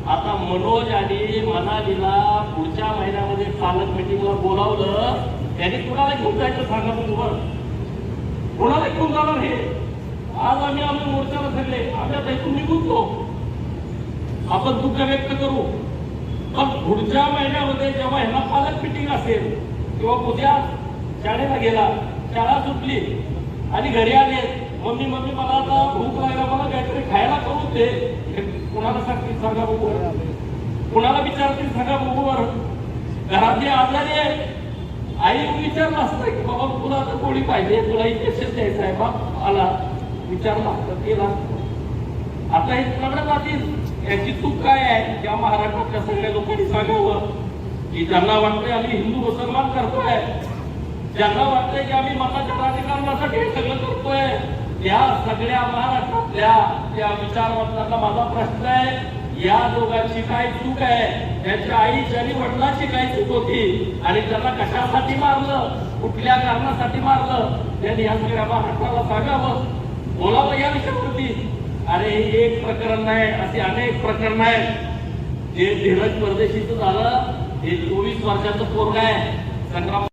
आता मनोज आणि मनालीला पुढच्या महिन्यामध्ये पालक मीटिंगला बोलावलं, त्यांनी कुणाला घेऊन जायचं सांगा बरोबर, कोणाला घेऊन जाणार हे? आज आम्ही आम्ही मोर्चाला सगळे आम्ही आता इथून निघून आपण दुःख व्यक्त करू, पण पुढच्या महिन्यामध्ये जेव्हा ह्याला पालक मीटिंग असेल किंवा उद्या शाळेला गेला, शाळा सुटली आणि घरी आले, मम्मी मला आता भूक लागला, मला काहीतरी खायला करू दे, कुणाला सांगतील सांगा बघू, कुणाला विचारतील सांगा बघू. घरातली आजारी आहे, आई विचारलं असतं की बाबा तुला आता गोळी पाहिजे, तुला इंजेक्शन द्यायचं आहे, बाप आला विचारलं असतं, केला. आता हे कळत जातील याची चूक काय आहे, त्या महाराष्ट्रातल्या सगळ्या लोकांनी सांगावं की ज्यांना वाटतंय आम्ही हिंदू मुसलमान करतोय, ज्यांना वाटतंय की आम्ही मताच्या राजकारणासाठी हे सगळं करतोय, त्या सगळ्या महाराष्ट्रातल्या त्या विचारवंतांना माझा प्रश्न आहे, या दोघांची काय चूक आहे, त्यांच्या आईची आणि वडिलांची काय चूक होती, आणि त्यांना कशासाठी मारलं, कुठल्या कारणासाठी मारलं, त्यांनी या सगळ्या महाराष्ट्राला सांगावं, बोलावं या विषयावरती. अरे एक प्रकरण नाही, असे अनेक प्रकरण आहेत. जे धीरज परदेशीचं झालं, हे 24 वर्षाचं पोरग आहे, संग्राम